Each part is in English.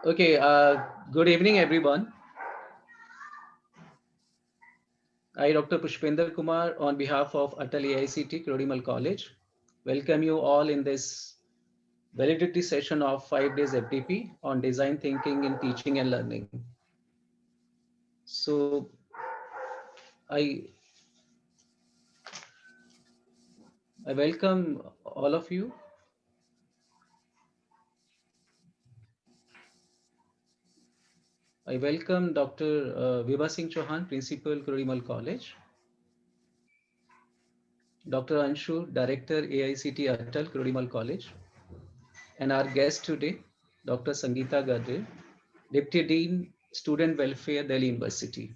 Okay, good evening, everyone. I, Dr. Pushpender Kumar, on behalf of Atal AICT Krodimal College, welcome you all in this validity session of 5 days FDP on design thinking in teaching and learning. So, I, I welcome all of you. I welcome Dr. Vibha Singh Chauhan, Principal Krodimal College, Dr. Anshu, Director AICT Atal Krodimal College, and our guest today, Dr. Sangeeta Gadre, Deputy Dean, Student Welfare, Delhi University.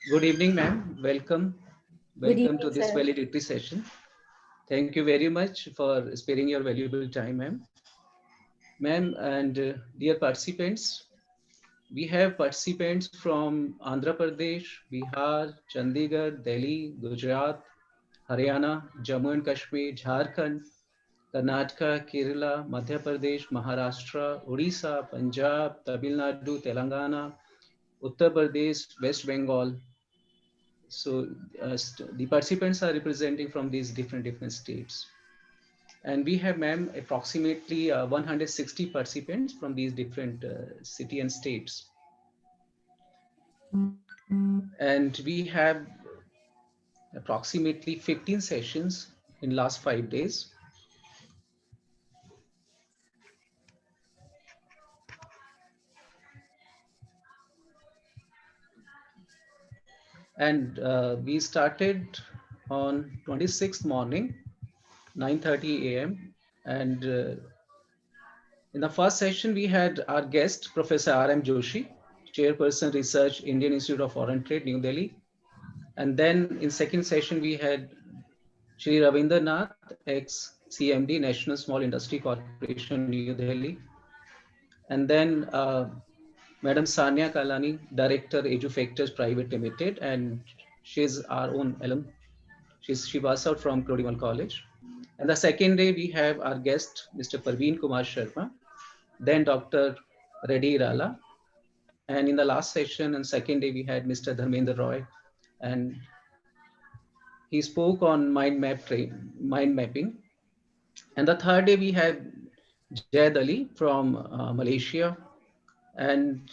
Good evening, ma'am. Welcome. Good Welcome to evening, this sir. validity session. Thank you very much for sparing your valuable time, ma'am. Ma'am and dear participants, we have participants from Andhra Pradesh, Bihar, Chandigarh, Delhi, Gujarat, Haryana, Jammu and Kashmir, Jharkhand, Karnataka, Kerala, Madhya Pradesh, Maharashtra, Odisha, Punjab, Tamil Nadu, Telangana, Uttar Pradesh, West Bengal. So the participants are representing from these different states. And we have, ma'am, approximately 160 participants from these different city and states. And we have approximately 15 sessions in last 5 days. And we started on 26th morning, 9:30 a.m. And in the first session, we had our guest, Professor R.M. Joshi, Chairperson Research, Indian Institute of Foreign Trade, New Delhi. And then in second session, we had Shri Ravindranath, ex-CMD, National Small Industry Corporation, New Delhi. And then Madam Sania Kalani, Director, EduFactors Private Limited, and she's our own alum. She was out from Krodimal College. And the second day, we have our guest, Mr. Parveen Kumar Sharma, then Dr. Reddy Rala. And in the last session and second day, we had Mr. Dharmendra Roy, and he spoke on mind mapping. And the third day, we had Jayad Ali from Malaysia, and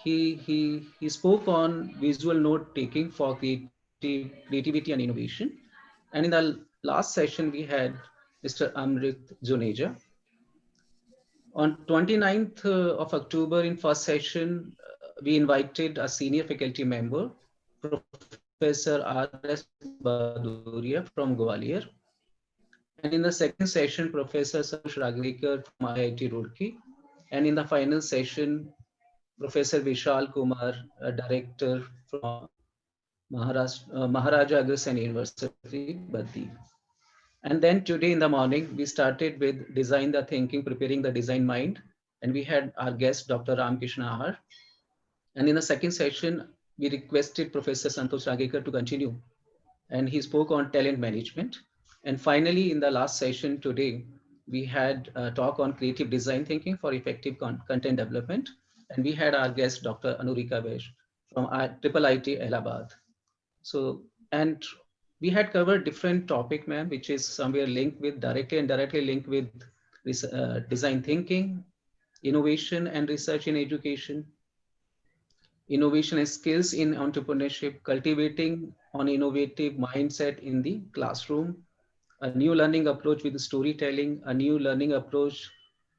he spoke on visual note taking for creativity and innovation. And in the last session, we had Mr. Amrit Juneja. On 29th of October, in first session, we invited a senior faculty member, Professor R.S. Baduria from Gwalior. And in the second session, Professor Santosh Ragrekar from IIT Roorkee. And in the final session, Professor Vishal Kumar, a director from Maharaja Agrasen University, Baddi. And then today in the morning, we started with Design the Thinking, Preparing the Design Mind. And we had our guest, Dr. Ramkrishna Ahar. And in the second session, we requested Professor Santosh Ragekar to continue. And he spoke on talent management. And finally, in the last session today, we had a talk on creative design thinking for effective content development. And we had our guest, Dr. Anurika Vesh from Triple IT Allahabad. So, and we had covered different topic, ma'am, which is somewhere linked with directly and directly linked with design thinking, innovation and research in education, innovation and skills in entrepreneurship, cultivating on innovative mindset in the classroom, a new learning approach with storytelling, a new learning approach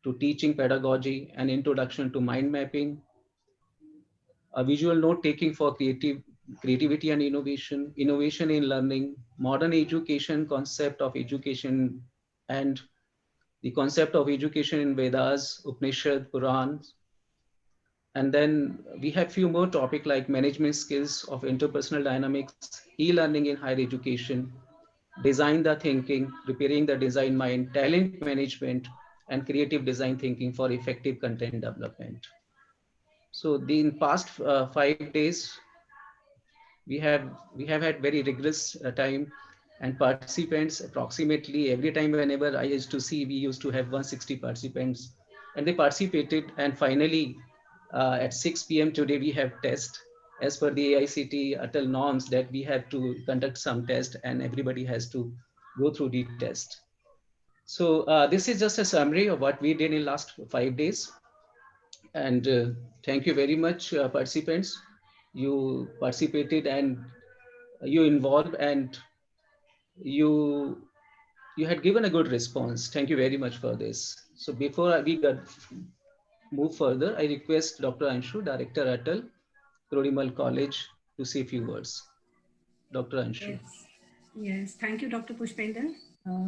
to teaching pedagogy, an introduction to mind mapping, a visual note taking for creativity and innovation, innovation in learning, modern education concept of education, and the concept of education in Vedas, Upanishad, Purans. And then we have few more topic like management skills of interpersonal dynamics, e-learning in higher education, design the thinking, preparing the design mind, talent management, and creative design thinking for effective content development. So in past 5 days, we have had very rigorous time, and participants approximately every time whenever I used to see, we used to have 160 participants and they participated. And finally, at 6 p.m. today, we have test. As per the AICTE Atal norms, that we have to conduct some test and everybody has to go through the test. So this is just a summary of what we did in last 5 days. And thank you very much, participants. You participated and you involved, and you had given a good response. Thank you very much for this. So before we move further, I request Dr. Anshu, Director Atal Krodimal College, to say a few words. Dr. Anshu. Yes, yes. Thank you, Dr. Pushpender.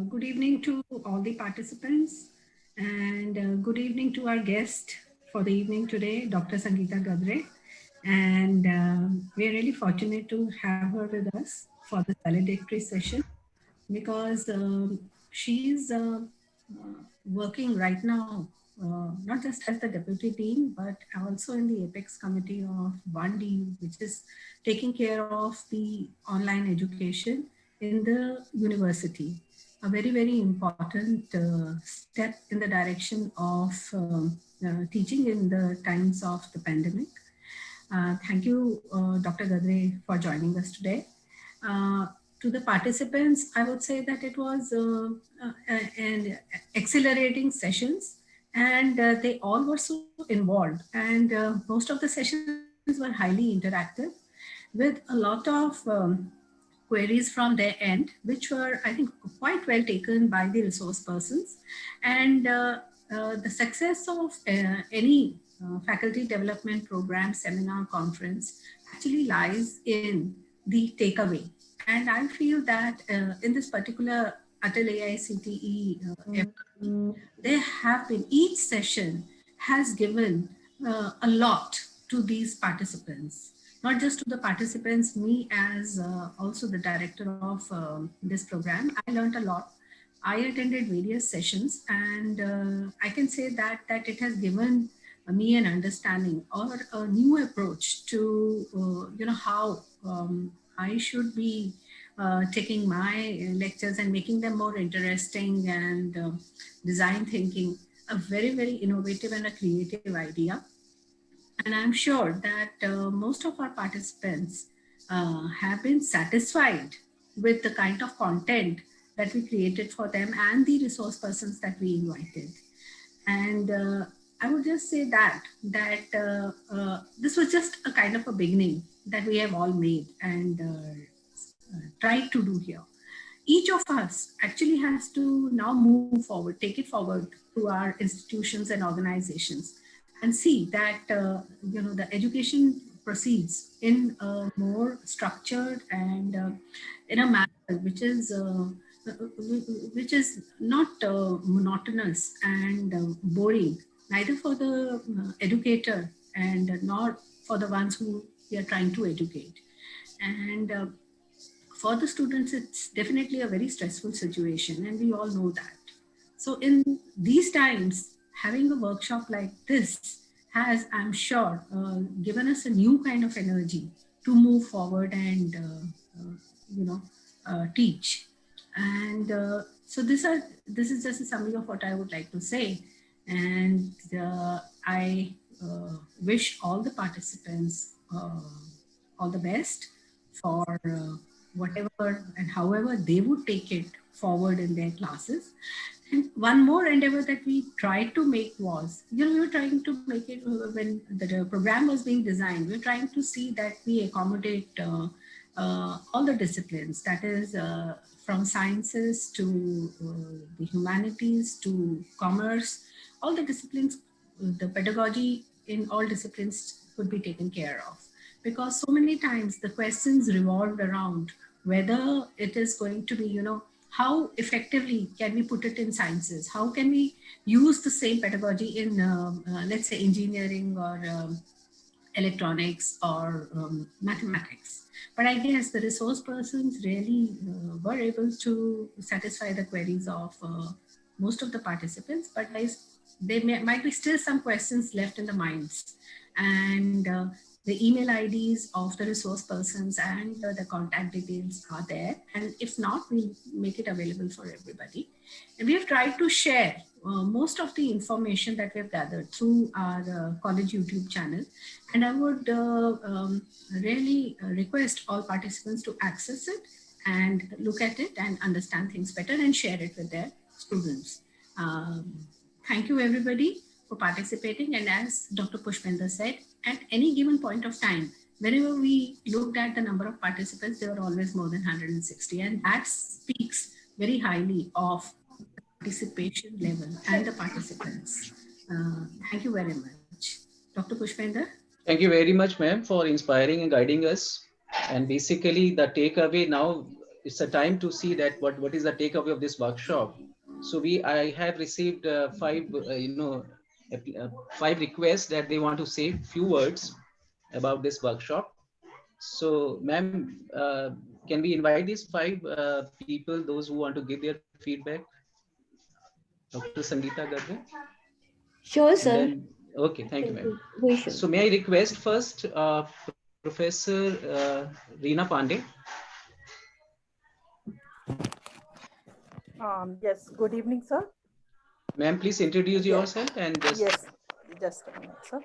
Good evening to all the participants, and good evening to our guest for the evening today, Dr. Sangeeta Gadre. And we're really fortunate to have her with us for the valedictory session, because she's working right now, not just as the deputy dean, but also in the apex committee of 1D, which is taking care of the online education in the university. A very, very important step in the direction of teaching in the times of the pandemic. Thank you, Dr. Gadre, for joining us today. To the participants, I would say that it was an accelerating sessions, and they all were so involved. And most of the sessions were highly interactive, with a lot of queries from their end, which were, I think, quite well taken by the resource persons. And the success of any faculty development program, seminar, conference actually lies in the takeaway. And I feel that in this particular Atal AICTE effort, there have been, each session has given a lot to these participants. Not just to the participants, me as also the director of this program, I learned a lot. I attended various sessions, and I can say that it has given me an understanding or a new approach to how I should be taking my lectures and making them more interesting, and design thinking, a very, very innovative and a creative idea. And I'm sure that most of our participants have been satisfied with the kind of content that we created for them and the resource persons that we invited. And I would just say that this was just a kind of a beginning that we have all made and tried to do here. Each of us actually has to now move forward, take it forward to our institutions and organizations, and see that the education proceeds in a more structured and in a manner which is not monotonous and boring, neither for the educator and nor for the ones who we are trying to educate. And for the students, it's definitely a very stressful situation, and we all know that. So in these times, having a workshop like this has, I'm sure, given us a new kind of energy to move forward and teach. And so this is just a summary of what I would like to say. And I wish all the participants all the best for whatever and however they would take it forward in their classes. And one more endeavor that we tried to make was, we were trying to make it when the program was being designed, we were trying to see that we accommodate all the disciplines, that is from sciences to the humanities to commerce, all the disciplines, the pedagogy in all disciplines could be taken care of. Because so many times the questions revolved around whether it is going to be, how effectively can we put it in sciences? How can we use the same pedagogy in, let's say, engineering or electronics or mathematics? But I guess the resource persons really were able to satisfy the queries of most of the participants, but there might be still some questions left in the minds. And the email IDs of the resource persons and the contact details are there. And if not, we'll make it available for everybody. And we have tried to share most of the information that we've gathered through our college YouTube channel. And I would really request all participants to access it and look at it and understand things better and share it with their students. Thank you everybody for participating. And as Dr. Pushpender said, at any given point of time, whenever we looked at the number of participants, there were always more than 160. And that speaks very highly of participation level and the participants. Thank you very much. Dr. Pushpender? Thank you very much, ma'am, for inspiring and guiding us. And basically the takeaway now, it's a time to see that what is the takeaway of this workshop. So I have received five requests that they want to say few words about this workshop. So ma'am, can we invite these five people, those who want to give their feedback? Dr. Sangeeta Gadre? Sure, sir. Okay, thank you, ma'am. We should. So may I request first Professor Reena Pandey? Yes, good evening, sir. Ma'am, please introduce yourself and just... Yes, just a minute, sir.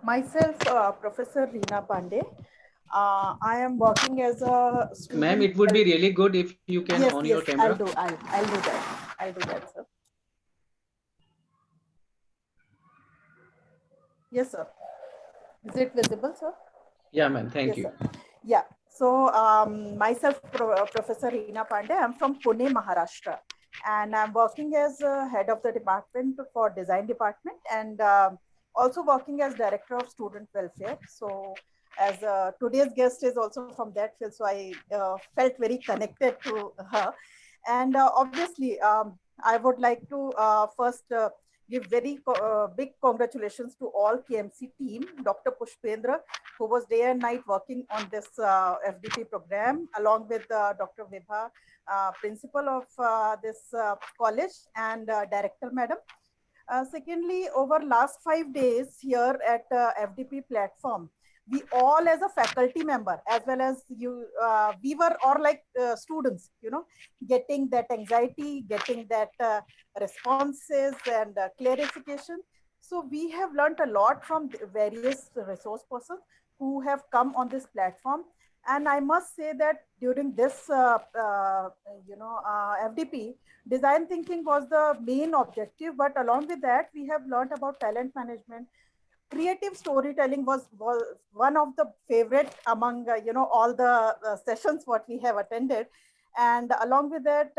Myself, Professor Reena Pandey. I am working as a student. Ma'am, it would be really good if you can on your camera. I'll do that. I'll do that, sir. Yes, sir. Is it visible, sir? Yeah, ma'am. Thank you. Sir. Yeah. So myself, Professor Reena Pandey, I'm from Pune, Maharashtra, and I'm working as head of the department for design department, and also working as director of student welfare. So as today's guest is also from that field, so I felt very connected to her. And obviously, I would like to first give very big congratulations to all KMC team, Dr. Pushpendra, who was day and night working on this FDP program, along with Dr. Vibha, principal of this college, and director madam. Secondly, over last 5 days here at FDP platform, we all as a faculty member, as well as you, we were all like students, you know, getting that anxiety, getting that responses and clarification. So we have learned a lot from various resource persons who have come on this platform. And I must say that during this, FDP, design thinking was the main objective. But along with that, we have learned about talent management. Creative storytelling was one of the favorite among, all the sessions what we have attended. And along with that,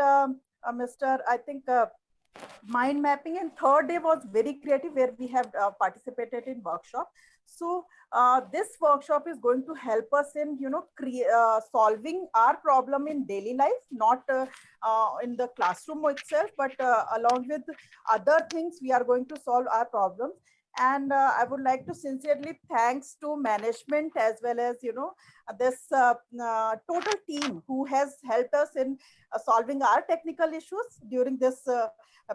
mind mapping, and third day was very creative, where we have participated in workshop. So this workshop is going to help us in, solving our problem in daily life, not in the classroom itself, but along with other things, we are going to solve our problems. And I would like to sincerely thanks to management, as well as, this total team who has helped us in solving our technical issues during this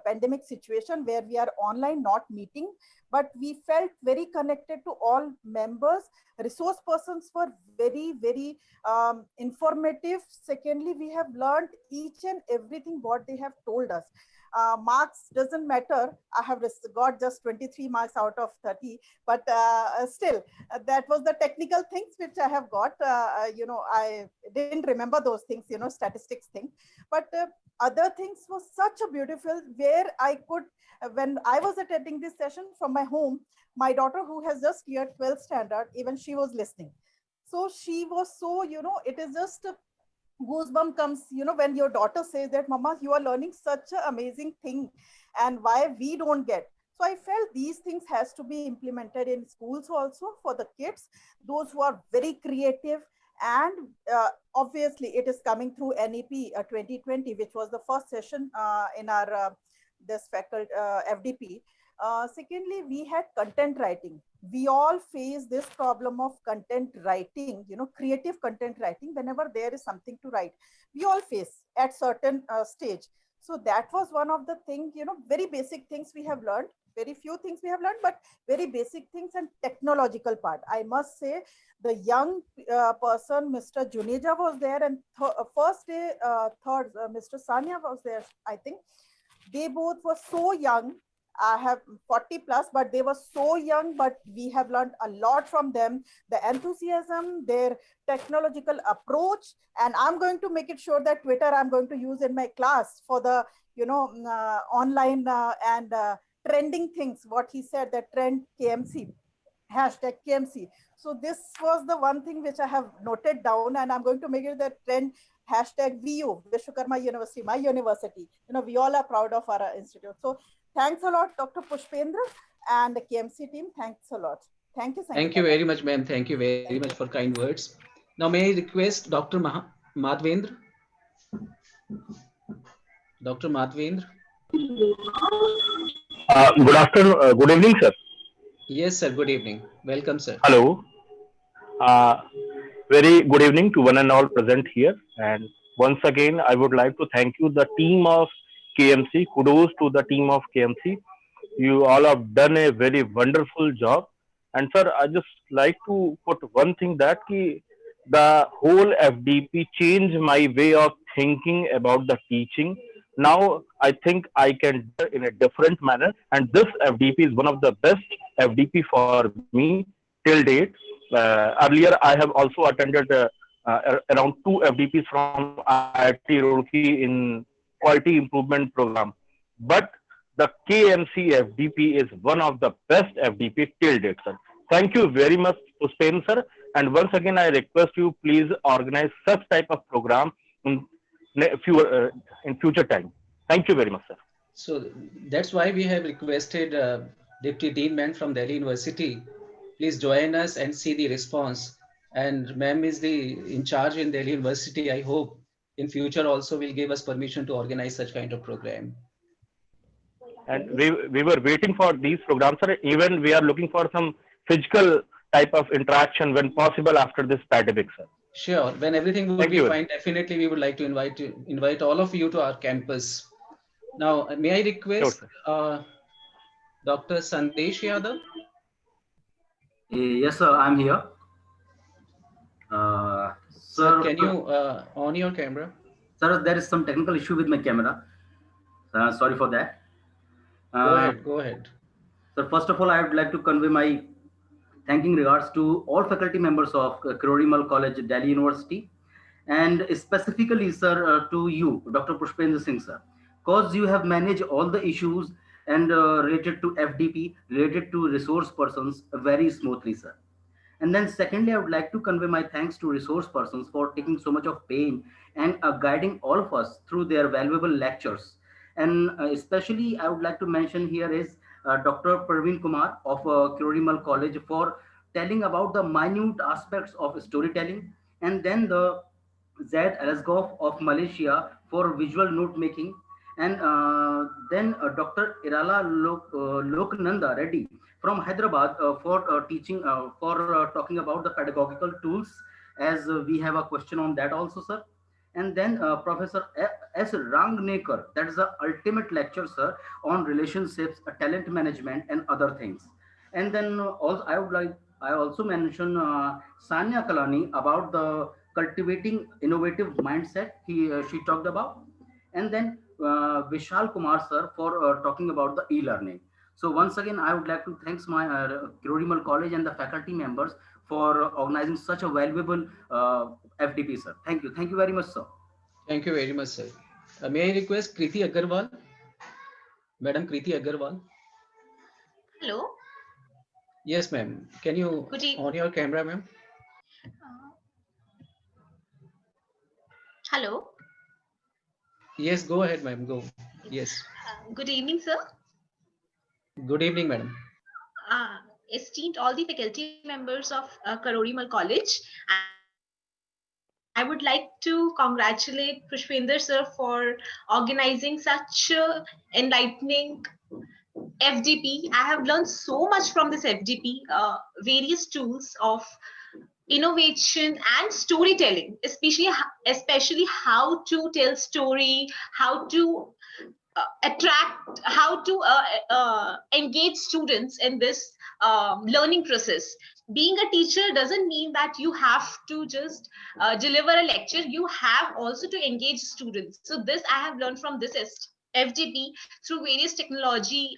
pandemic situation, where we are online, not meeting, but we felt very connected to all members. Resource persons were very, very informative. Secondly, we have learned each and everything what they have told us. Marks doesn't matter. I have got just 23 marks out of 30, but still, that was the technical things which I have got. I didn't remember those things, statistics thing, but other things was such a beautiful, where I could, when I was attending this session from my home, my daughter, who has just cleared 12th standard, even she was listening. So she was so, it is just goosebump comes, when your daughter says that, Mama, you are learning such an amazing thing, and why we don't get. So I felt these things has to be implemented in schools also for the kids, those who are very creative. And obviously it is coming through NEP 2020, which was the first session in our this faculty FDP. Secondly, we had content writing. We all face this problem of content writing, creative content writing. Whenever there is something to write, we all face at certain stage. So that was one of the things, very basic things we have learned, very few things we have learned, but very basic things and technological part. I must say the young person, Mr. Juneja was there, and first day, Mr. Sanya was there, I think. They both were so young. I have 40 plus, but they were so young, but we have learned a lot from them, the enthusiasm, their technological approach. And I'm going to make it sure that Twitter I'm going to use in my class for the, online and trending things, what he said, that trend KMC, hashtag KMC. So this was the one thing which I have noted down, and I'm going to make it the trend hashtag VU, Vishwakarma University, my university. We all are proud of our institute. So thanks a lot, Dr. Pushpendra and the KMC team. Thanks a lot. Thank you. Thank you very much, ma'am. Thank you very much for kind words. Now, may I request Dr. Madhvendra? Dr. Madhvendra? Good afternoon. Good evening, sir. Yes, sir. Good evening. Welcome, sir. Hello. Very good evening to one and all present here. And once again, I would like to thank you, the team of KMC. Kudos to the team of KMC. You all have done a very wonderful job. And sir, I just like to put one thing, that the whole FDP changed my way of thinking about the teaching. Now I think I can do it in a different manner, and this FDP is one of the best FDP for me till date. Earlier, I have also attended around 2 FDPs from IIT Roorkee in quality improvement program. But the KMC FDP is one of the best FDP till date, sir. Thank you very much, Pushpen, sir. And once again, I request you, please organize such type of program in future time. Thank you very much, sir. So that's why we have requested Deputy Dean Ma'am from Delhi University. Please join us and see the response. And ma'am is the in charge in Delhi University. I hope in future also will give us permission to organize such kind of program. And we were waiting for these programs, sir. Even we are looking for some physical type of interaction when possible after this pandemic, sir. Sure. When everything will be fine, definitely we would like to invite all of you to our campus. Now, may I request Dr. Sandesh Yadav? Yes, sir, I'm here. Sir, can you on your camera? Sir, there is some technical issue with my camera. Sorry for that. Go ahead. So first of all, I would like to convey my thanking regards to all faculty members of Kirori College, Delhi University, and specifically, sir, to you, Dr. Pushpendra Singh, sir, because you have managed all the issues and related to FDP, related to resource persons very smoothly, sir. And then secondly, I would like to convey my thanks to resource persons for taking so much of pain and guiding all of us through their valuable lectures. And especially, I would like to mention here is Dr. Parveen Kumar of Kirori College for telling about the minute aspects of storytelling, and then the Zaid Alasgoff of Malaysia for visual note making, and then Dr. Irala Loknanda Reddy from Hyderabad for teaching, for talking about the pedagogical tools, as we have a question on that also, sir. And then Professor S. Rangnekar, that is the ultimate lecture, sir, on relationships, talent management, and other things. And then also I also mention Sanya Kalani about the cultivating innovative mindset she talked about. And then Vishal Kumar, sir, for talking about the e-learning. So once again, I would like to thank my Kirori College and the faculty members for organizing such a valuable FDP, sir. Thank you. Thank you very much, sir. Thank you very much, sir. May I request Kriti Agarwal? Madam Kriti Agarwal. Hello. Yes, ma'am. Can you on your camera, ma'am? Hello. Yes, go ahead, ma'am. Go. Yes. Good evening, sir. Good evening, madam. Esteemed all the faculty members of Kirori College, I would like to congratulate Pushpender sir for organizing such enlightening FDP. I have learned so much from this FDP, various tools of innovation and storytelling, especially how to tell story, how to attract, how to engage students in this learning process. Being a teacher doesn't mean that you have to just deliver a lecture. You have also to engage students. So this I have learned from this FDP through various technology,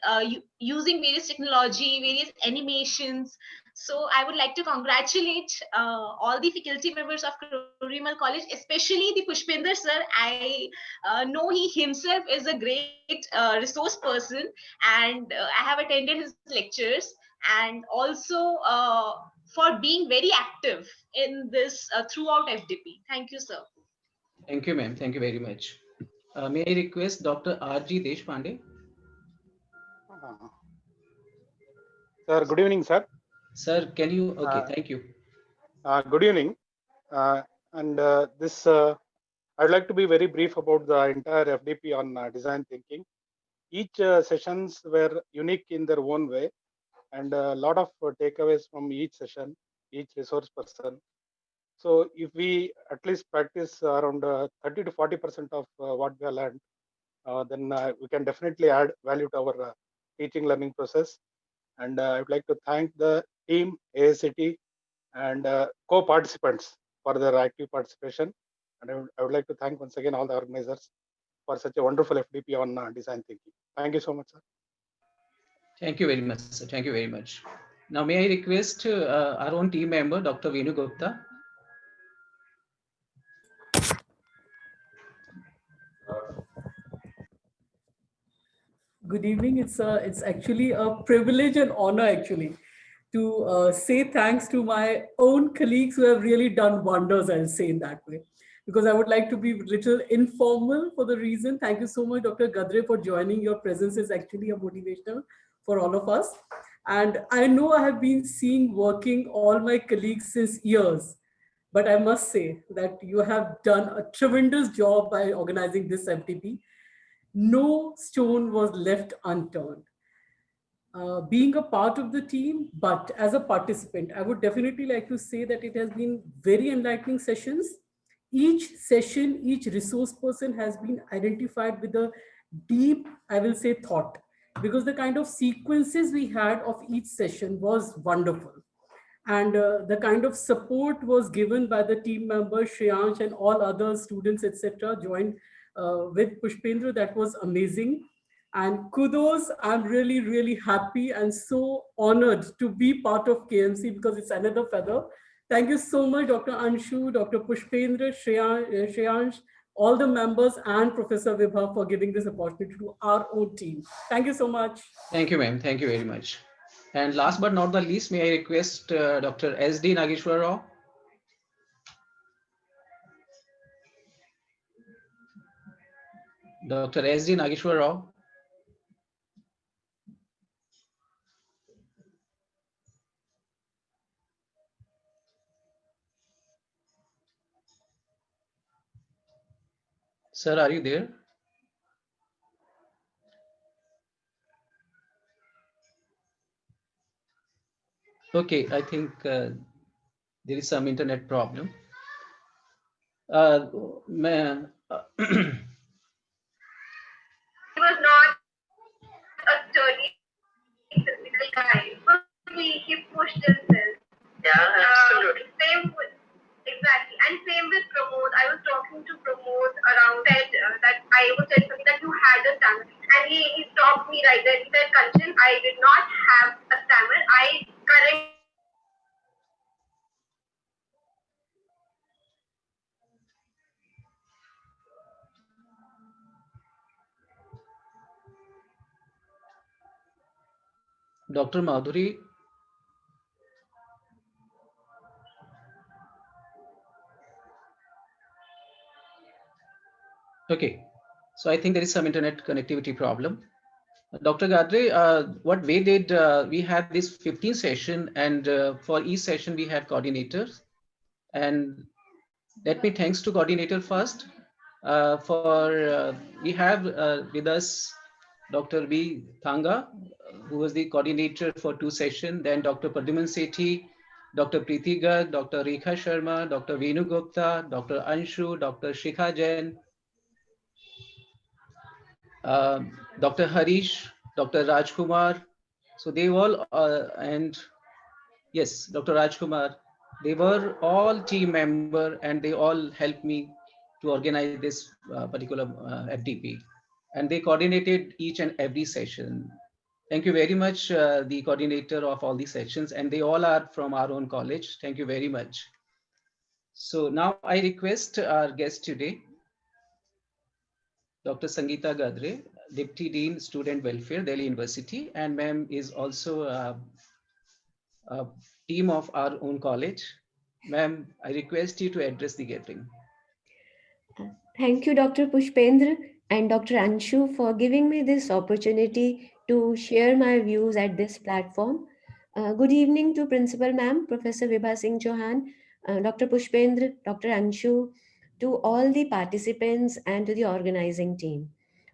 using various technology, various animations. So I would like to congratulate all the faculty members of Karorimal College, especially the Pushpinder sir. I know he himself is a great resource person, and I have attended his lectures, and also for being very active in this throughout FDP. Thank you, sir. Thank you, ma'am. Thank you very much. May I request Dr. R.G. Deshpande? Sir, good evening, sir. Sir, can you? Okay, thank you. Good evening. I'd like to be very brief about the entire FDP on design thinking. Each sessions were unique in their own way, and a lot of takeaways from each session, each resource person. So if we at least practice around 30 to 40% of what we have learned, then we can definitely add value to our teaching learning process. And I would like to thank the team, ASCT, and co-participants for their active participation. And I would like to thank once again all the organizers for such a wonderful FDP on design thinking. Thank you so much, sir. Thank you very much, sir. Thank you very much. Now, may I request our own team member, Dr. Venu Gupta? Good evening. It's actually a privilege and honor actually to say thanks to my own colleagues who have really done wonders, I'll say in that way, because I would like to be a little informal for the reason. Thank you so much, Dr. Gadre, for joining. Your presence is actually a motivational for all of us. And I know I have been seeing working all my colleagues since years, but I must say that you have done a tremendous job by organizing this FDP. No stone was left unturned. Being a part of the team, but as a participant, I would definitely like to say that it has been very enlightening sessions. Each session, each resource person has been identified with a deep, I will say, thought, because the kind of sequences we had of each session was wonderful. And the kind of support was given by the team members, Shreyansh and all other students, etc., joined with Pushpendra. That was amazing. And kudos, I'm really, really happy and so honored to be part of KMC because it's another feather. Thank you so much, Dr. Anshu, Dr. Pushpendra, Shreyansh, all the members and Professor Vibha for giving this opportunity to our own team. Thank you so much. Thank you, ma'am. Thank you very much. And last but not the least, may I request Dr. S.D. Nageshwar Rao? Dr. S.D. Nageshwar Rao? Sir, are you there? Okay, I think there is some internet problem. He was not a sturdy physical guy, but he pushed himself. Yeah, absolutely. Exactly. And same with Pramod. I was talking to Pramod around, said that I was telling something that you had a stammer. And he stopped me right there. He said, Kanchan, I did not have a stammer. I correct. Dr. Madhuri? Okay, so I think there is some internet connectivity problem. Dr. Gadre, what we did, we had this 15 session, and for each session we had coordinators. And let me thanks to coordinator first. We have with us Dr. B. Thanga, who was the coordinator for 2 sessions, then Dr. Pradyuman Sethi, Dr. Preeti Garg, Dr. Rekha Sharma, Dr. Venu Gupta, Dr. Anshu, Dr. Shikha Jain, Dr. Harish, Dr. Rajkumar. So they all, and yes, Dr. Rajkumar, they were all team member and they all helped me to organize this particular FDP. And they coordinated each and every session. Thank you very much, the coordinator of all these sessions, and they all are from our own college. Thank you very much. So now I request our guest today, Dr. Sangeeta Gadre, Deputy Dean, Student Welfare, Delhi University, and ma'am is also a team of our own college. Ma'am, I request you to address the gathering. Thank you, Dr. Pushpendra and Dr. Anshu, for giving me this opportunity to share my views at this platform. Good evening to Principal Ma'am, Professor Vibha Singh Chauhan, Dr. Pushpendra, Dr. Anshu, to all the participants and to the organizing team.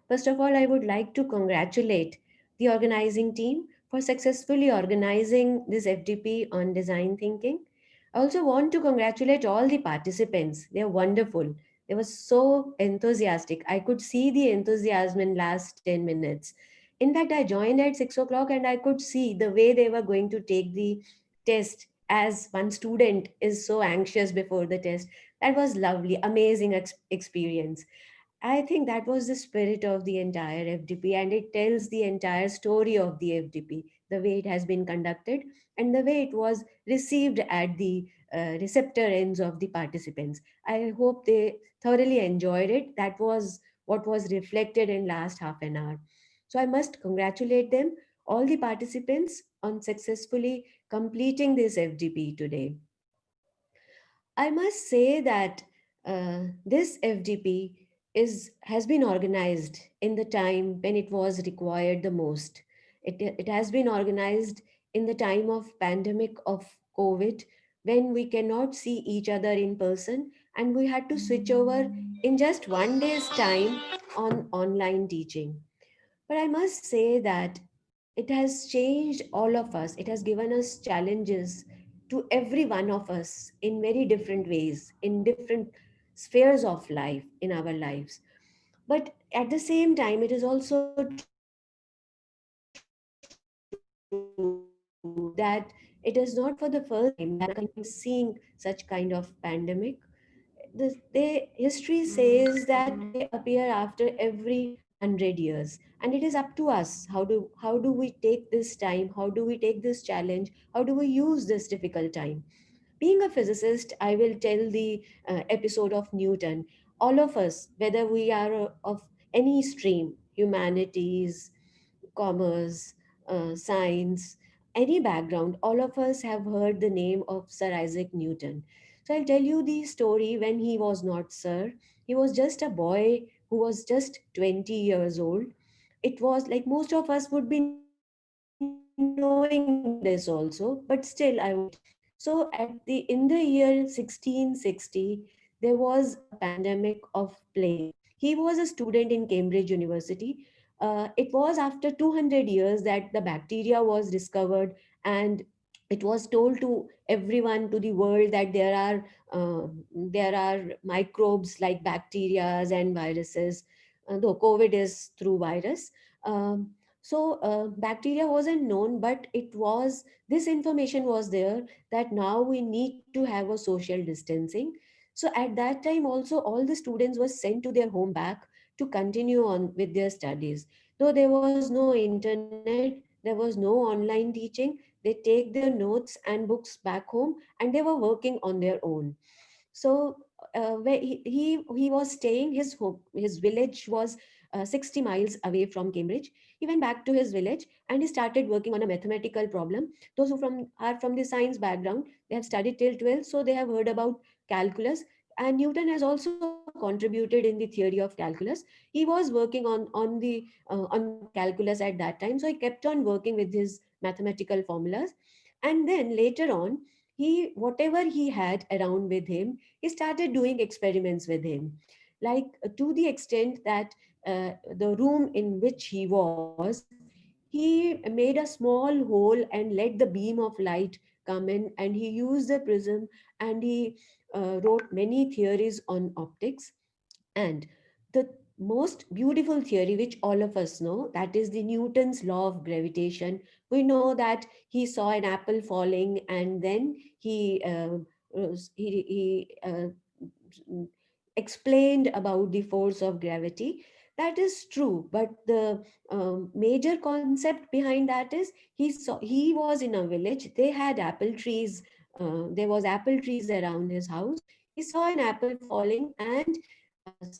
First of all, I would like to congratulate the organizing team for successfully organizing this FDP on design thinking. I also want to congratulate all the participants. They are wonderful. They were so enthusiastic. I could see the enthusiasm in last 10 minutes. In fact, I joined at 6 o'clock and I could see the way they were going to take the test, as one student is so anxious before the test. That was lovely, amazing experience. I think that was the spirit of the entire FDP, and it tells the entire story of the FDP, the way it has been conducted and the way it was received at the receptor ends of the participants. I hope they thoroughly enjoyed it. That was what was reflected in last half an hour. So I must congratulate them, all the participants, on successfully completing this FDP today. I must say that this FDP has been organized in the time when it was required the most. It has been organized in the time of pandemic of COVID, when we cannot see each other in person and we had to switch over in just 1 day's time on online teaching. But I must say that it has changed all of us. It has given us challenges to every one of us in very different ways, in different spheres of life in our lives. But at the same time, it is also true that it is not for the first time that mankind is seeing such kind of pandemic. History says that they appear after every 100 years, and it is up to us. How do we take this time? How do we take this challenge? How do we use this difficult time? Being a physicist, I will tell the episode of Newton. All of us, whether we are of any stream, humanities, commerce, science, any background, all of us have heard the name of Sir Isaac Newton. So I'll tell you the story when he was not Sir. He was just a boy who was just 20 years old. It was like most of us would be knowing this also, but still I would like to tell you. So in the year 1660, there was a pandemic of plague. He was a student in Cambridge University. It was after 200 years that the bacteria was discovered, and it was told to everyone, to the world, that there are microbes like bacteria and viruses, though COVID is through virus. Bacteria wasn't known, but it was, this information was there, that now we need to have a social distancing. So at that time also, all the students were sent to their home back to continue on with their studies. Though there was no internet, there was no online teaching, they take their notes and books back home and they were working on their own. So where he was staying, his village was 60 miles away from Cambridge. He went back to his village and he started working on a mathematical problem. Those who are from the science background, they have studied till 12th, so they have heard about calculus. And Newton has also contributed in the theory of calculus. He was working on calculus at that time, so he kept on working with his mathematical formulas. And then later on, he, whatever he had around with him, he started doing experiments with him, like to the extent that the room in which he was, he made a small hole and let the beam of light come in, and he used the prism, and he wrote many theories on optics. And the most beautiful theory which all of us know, that is the Newton's law of gravitation. We know that he saw an apple falling, and then he explained about the force of gravity. That is true, but the major concept behind that is he was in a village. They had apple trees. There was apple trees around his house. He saw an apple falling, and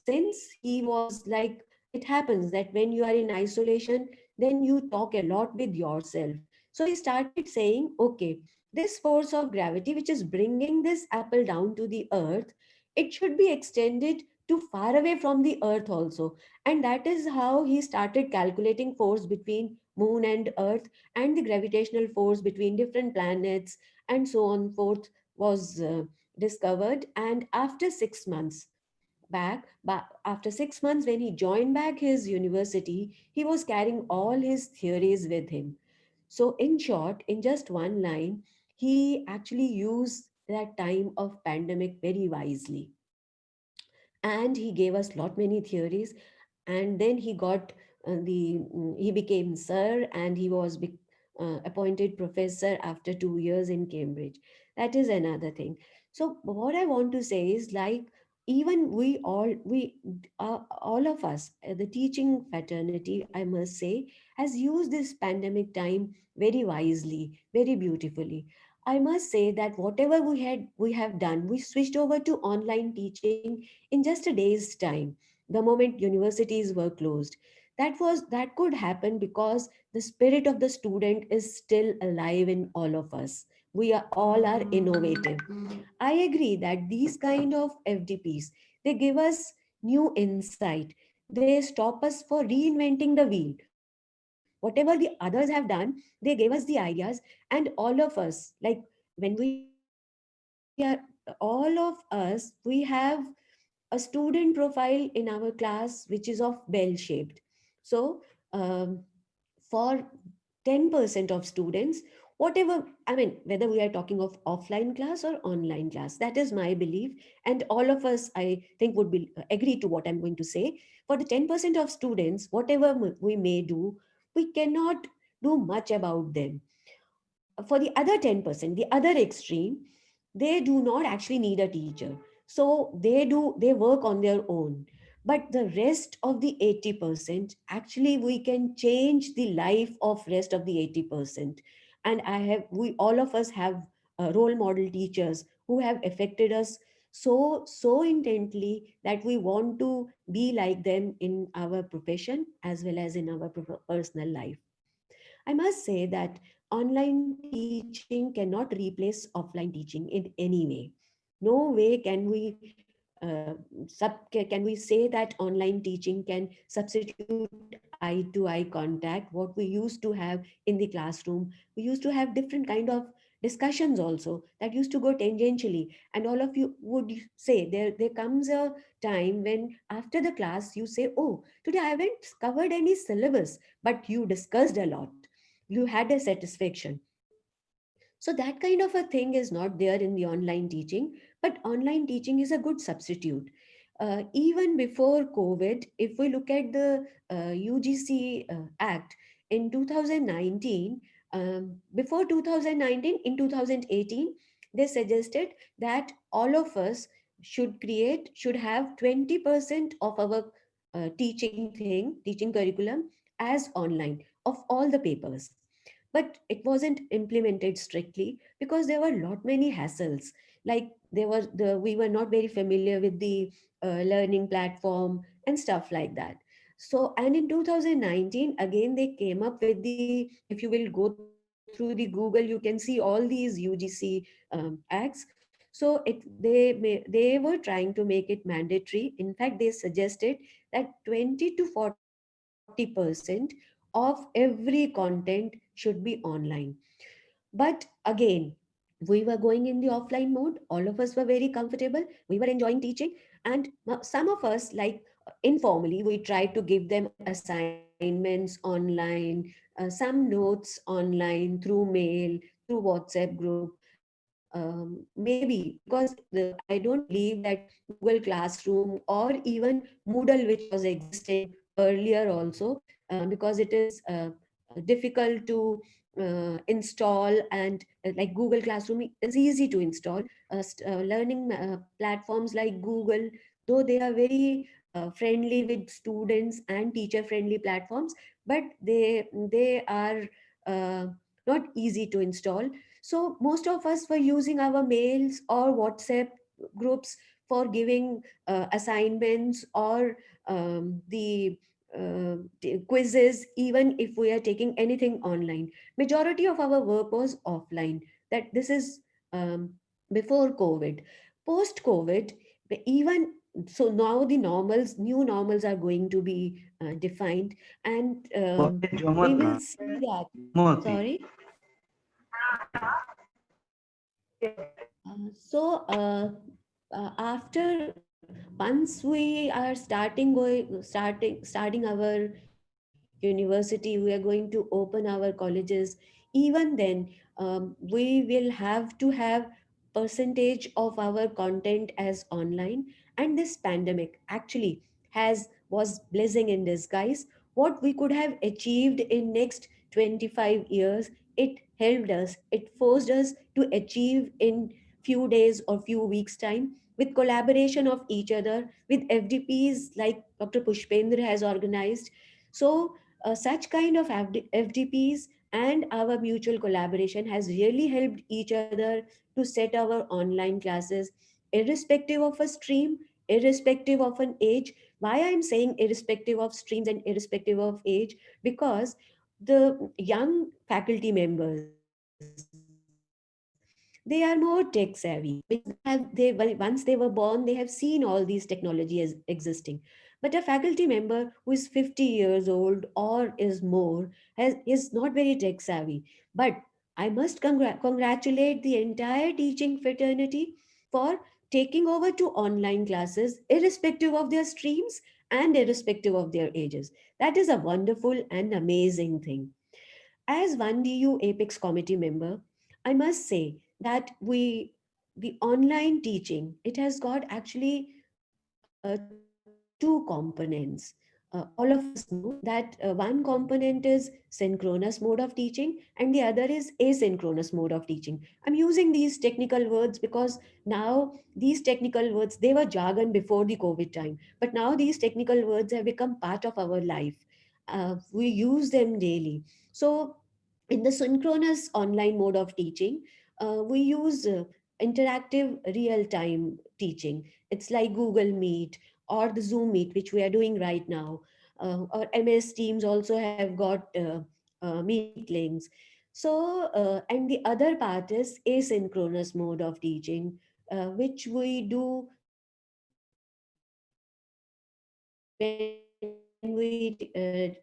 since he was like, it happens that when you are in isolation, then you talk a lot with yourself. So he started saying, okay, this force of gravity which is bringing this apple down to the earth, it should be extended to far away from the earth also. And that is how he started calculating force between moon and earth, and the gravitational force between different planets, and so on forth was discovered. And after 6 months after 6 months, when he joined back his university, he was carrying all his theories with him. So in short, in just one line, he actually used that time of pandemic very wisely, and he gave us lot many theories. And then he got he became sir, and he was appointed professor after 2 years in Cambridge. That is another thing. So what I want to say is, like, even all of us, the teaching fraternity, I must say, has used this pandemic time very wisely, very beautifully. I must say that whatever we have done, we switched over to online teaching in just a day's time, the moment universities were closed. That could happen because the spirit of the student is still alive in all of us. We are all are innovative. I agree that these kind of FDPs, they give us new insight. They stop us for reinventing the wheel. Whatever the others have done, they gave us the ideas. And all of us, like, when we are all of us, we have a student profile in our class which is of bell shaped. So for 10% of students, whatever, I mean, whether we are talking of offline class or online class, that is my belief. And all of us, I think, would be agree to what I'm going to say. For the 10% of students, whatever we may do, we cannot do much about them. For the other 10%, the other extreme, they do not actually need a teacher. So they work on their own. But the rest of the 80%, actually we can change the life of rest of the 80%. And we all of us have role model teachers who have affected us so intently that we want to be like them in our profession as well as in our personal life. I must say that online teaching cannot replace offline teaching in any way. No way can can we say that online teaching can substitute eye-to-eye contact, what we used to have in the classroom. We used to have different kind of discussions also that used to go tangentially, and all of you would say there comes a time when after the class you say, oh, today I haven't covered any syllabus, but you discussed a lot, you had a satisfaction. So that kind of a thing is not there in the online teaching, but online teaching is a good substitute. Even before COVID, if we look at the UGC Act in 2019, before 2019, in 2018, they suggested that all of us should have 20% of our teaching curriculum as online of all the papers. But it wasn't implemented strictly because there were lot many hassles. Like, we were not very familiar with the learning platform and stuff like that. So, and in 2019 again they came up with the, if you will go through the Google, you can see all these UGC acts. So they were trying to make it mandatory. In fact, they suggested that 20 to 40% of every content should be online. But again, we were going in the offline mode. All of us were very comfortable. We were enjoying teaching. And some of us, like, informally, we tried to give them assignments online, some notes online through mail, through WhatsApp group. maybe because I don't believe that Google Classroom or even Moodle, which was existing earlier also, because it is difficult to install, and like Google Classroom is easy to install. Learning platforms like Google, though they are very friendly with students and teacher friendly platforms, but they are uh, not easy to install. So most of us were using our mails or WhatsApp groups for giving assignments or the quizzes, even if we are taking anything online. Majority of our work was offline. That this is before COVID. Post COVID, even so now the normals, new normals are going to be defined, and we will see that. Sorry. After once we are starting our university, we are going to open our colleges. Even then, we will have to have percentage of our content as online. And this pandemic actually has was blessing in disguise. What we could have achieved in next 25 years, it helped us, it forced us to achieve in few days or few weeks time, with collaboration of each other, with FDPs like Dr. Pushpendra has organized. So such kind of FDPs and our mutual collaboration has really helped each other to set our online classes, irrespective of a stream, irrespective of an age. Why I'm saying irrespective of streams and irrespective of age? Because the young faculty members, they are more tech savvy, because once they were born, they have seen all these technology as existing. But a faculty member who is 50 years old or is more is not very tech savvy. But I must congratulate the entire teaching fraternity for taking over to online classes, irrespective of their streams and irrespective of their ages. That is a wonderful and amazing thing. As one DU Apex committee member, I must say that the online teaching, it has got actually two components. All of us know that one component is synchronous mode of teaching and the other is asynchronous mode of teaching. I'm using these technical words because now these technical words, they were jargon before the COVID time, but now these technical words have become part of our life. We use them daily. So in the synchronous online mode of teaching, we use interactive real-time teaching. It's like Google Meet or the Zoom Meet, which we are doing right now. Or MS Teams also have got meet links. So, and the other part is asynchronous mode of teaching, which we do when we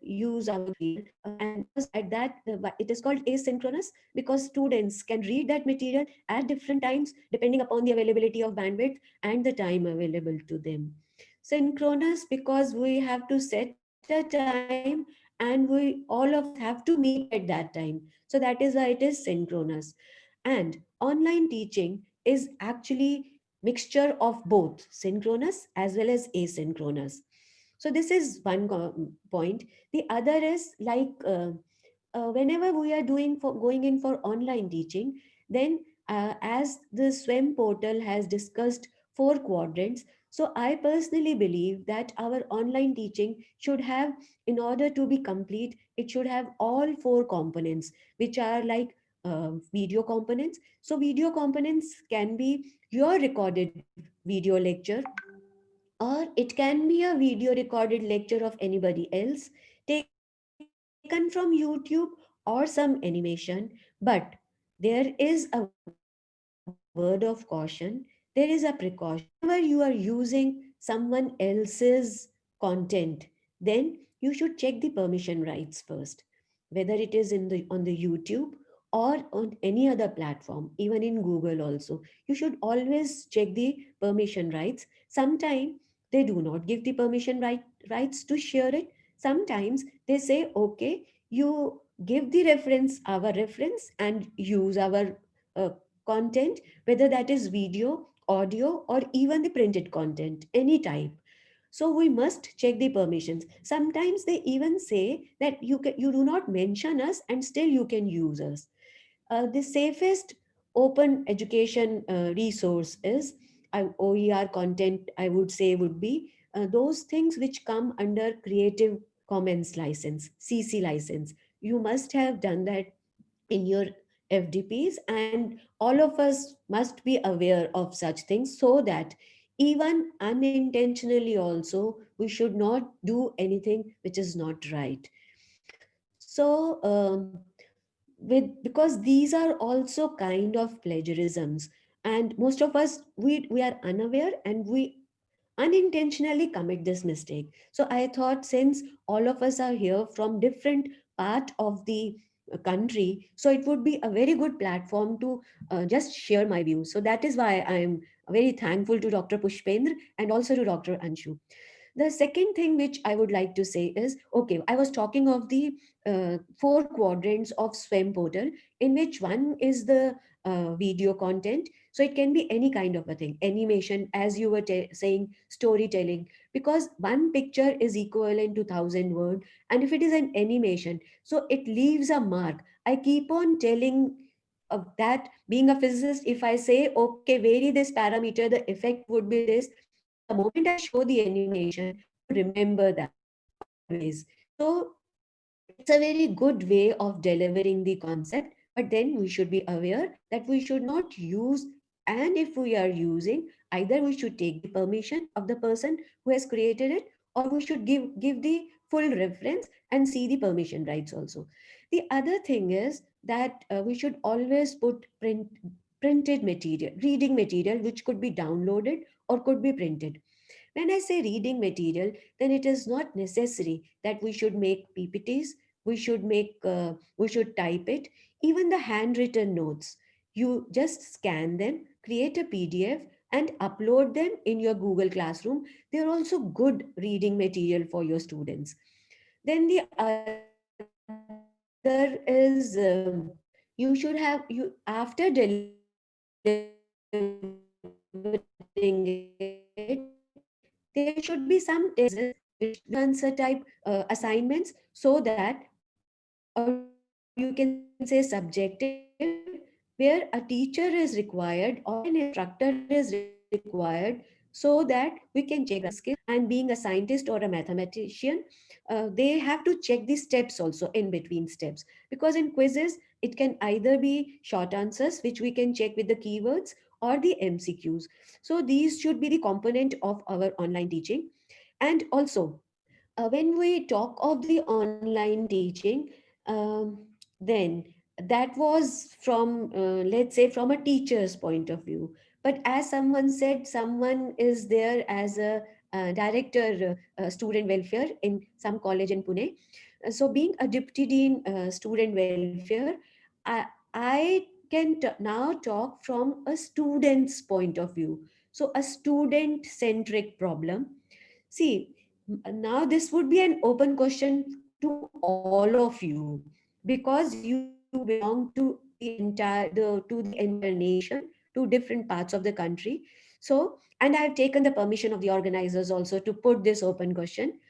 use our computer and because at that it is called asynchronous because students can read that material at different times depending upon the availability of bandwidth and the time available to them. Synchronous because we have to set a time and we all of us have to meet at that time. So that is why it is synchronous. And online teaching is actually mixture of both synchronous as well as asynchronous. So this is one point. The other is like whenever we are doing for going in for online teaching, then as the SWEM portal has discussed four quadrants, so I personally believe that our online teaching should have, in order to be complete, it should have all four components, which are like video components. So video components can be your recorded video lecture, or it can be a video recorded lecture of anybody else taken from YouTube or some animation. But there is a word of caution, there is a precaution. Whenever you are using someone else's content, then you should check the permission rights first. Whether it is in the on the YouTube or on any other platform, even in Google also, you should always check the permission rights. Sometimes they do not give the rights to share it. Sometimes they say, okay, you give the reference, our reference, and use our content, whether that is video, audio, or even the printed content, any type. So we must check the permissions. Sometimes they even say that you do not mention us and still you can use us. The safest open education resource is OER content, I would say, would be those things which come under Creative Commons license, CC license. You must have done that in your FDPs, and all of us must be aware of such things, so that even unintentionally also we should not do anything which is not right. So because these are also kind of plagiarisms, and most of us, we are unaware and we unintentionally commit this mistake. So I thought, since all of us are here from different part of the country, so it would be a very good platform to just share my views. So that is why I am very thankful to Dr. Pushpendra and also to Dr. Anshu. The second thing which I would like to say is, okay, I was talking of the four quadrants of SWAM portal, in which one is the video content. So it can be any kind of a thing, animation, as you were saying, storytelling, because one picture is equivalent to 1,000 words. And if it is an animation, so it leaves a mark. I keep on telling of that, being a physicist, if I say, okay, vary this parameter, the effect would be this. The moment I show the animation, you remember that always. So it's a very good way of delivering the concept, but then we should be aware that we should not use, and if we are using, either we should take the permission of the person who has created it, or we should give the full reference and see the permission rights also. The other thing is that we should always put printed material, reading material, which could be downloaded or could be printed. When I say reading material, then it is not necessary that we should make PPTs, we should type it, even the handwritten notes. You just scan them, create a PDF, and upload them in your Google Classroom. They are also good reading material for your students. Then the other is you should have, you after delivering it, there should be some which answer type assignments, so that, or you can say subjective, where a teacher is required or an instructor is required, so that we can check the skill. And being a scientist or a mathematician, they have to check the steps also in between steps, because in quizzes it can either be short answers which we can check with the keywords, or the MCQs. So these should be the component of our online teaching. And also, when we talk of the online teaching, then that was from, let's say, from a teacher's point of view. But as someone said, someone is there as a director, student welfare in some college in Pune. So being a deputy dean, student welfare, I can now talk from a student's point of view. So a student centric problem. See, now this would be an open question to all of you, because you belong to the entire nation, to different parts of the country. So, and I have taken the permission of the organizers also to put this open question.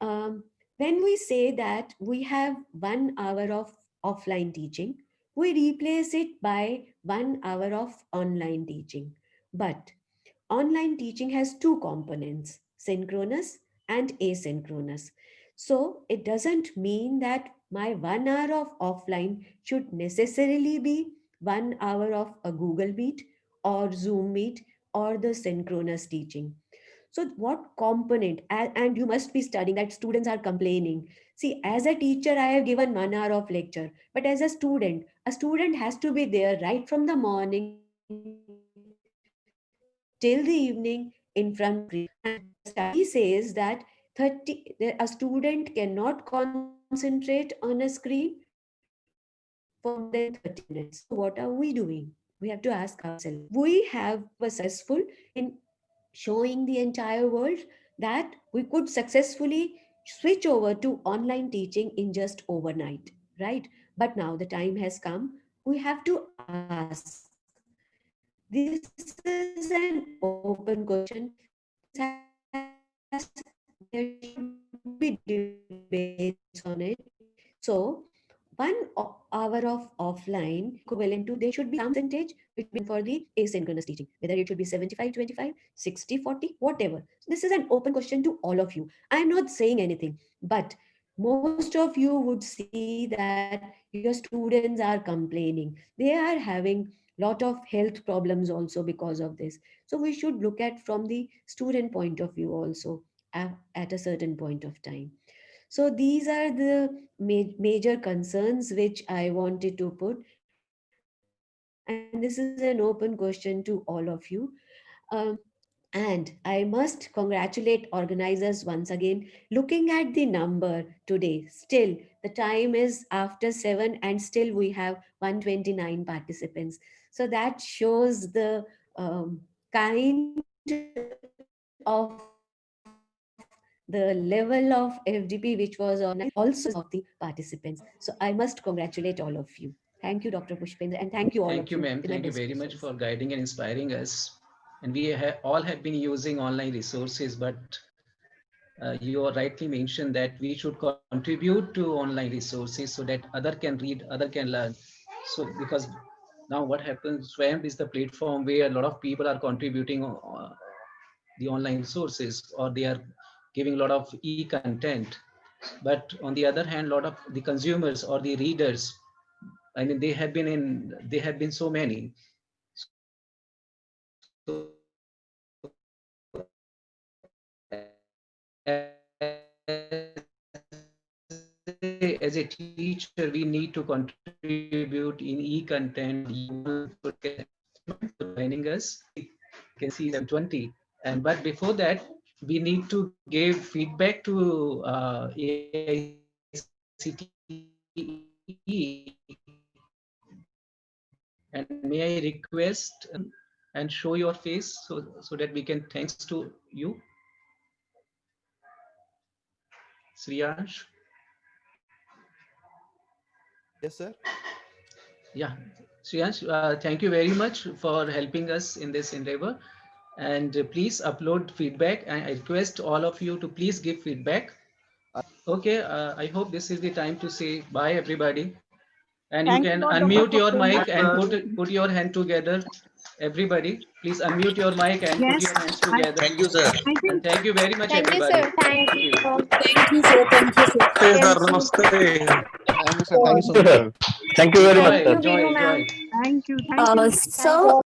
When we say that we have 1 hour of offline teaching, we replace it by 1 hour of online teaching. But online teaching has two components, synchronous and asynchronous. So it doesn't mean that my 1 hour of offline should necessarily be 1 hour of a Google Meet or Zoom Meet or the synchronous teaching. So what component, and you must be studying that students are complaining. See, as a teacher, I have given 1 hour of lecture, but as a student has to be there right from the morning till the evening in front of the screen. And the study says that a student cannot concentrate on a screen for more than 30 minutes. So what are we doing? We have to ask ourselves. We have successful in showing the entire world that we could successfully switch over to online teaching in just overnight, right? But now the time has come. We have to ask, This is an open question. There should be debates on it. So 1 hour of offline equivalent to, there should be some percentage between for the asynchronous teaching, whether it should be 75-25, 60-40, whatever. So this is an open question to all of you. I'm not saying anything, but most of you would see that your students are complaining. They are having lot of health problems also because of this. So we should look at from the student point of view also at a certain point of time. So these are the major concerns which I wanted to put. And this is an open question to all of you. And I must congratulate organizers once again. Looking at the number today, still the time is after 7 and still we have 129 participants. So that shows the kind of the level of FDP which was on, also of the participants. So I must congratulate all of you. Thank you, Dr. Pushpendra, and thank you all Thank of you, you. ma'am. Thank you very much for guiding and inspiring us. And we all have been using online resources, but you rightly mentioned that we should contribute to online resources so that other can read, other can learn. So because now what happens, SWAMP is the platform where a lot of people are contributing the online resources, or they are giving a lot of e-content. But on the other hand, a lot of the consumers or the readers, I mean, they have been so many. So, as a teacher, we need to contribute in e-content. Joining us, you can see them 20. But before that, we need to give feedback to AICTE. And may I request and show your face so that we can thanks to you, Sriyansh. Yes, sir. Yeah, Sriyansh, thank you very much for helping us in this endeavor. And please upload feedback. And I request all of you to please give feedback. Okay, I hope this is the time to say bye, everybody. And you can unmute your mic and put your hand together. Everybody, please unmute your mic and put your hands together. Thank you, sir. And thank you very much, Thank you, everybody. sir. Thank you. Thank you, sir. Thank you, sir. Namaste, sir. Namaste. Thank you, sir. Thank you so much. Thank you very much, sir. Enjoy. Thank you. Thank you. So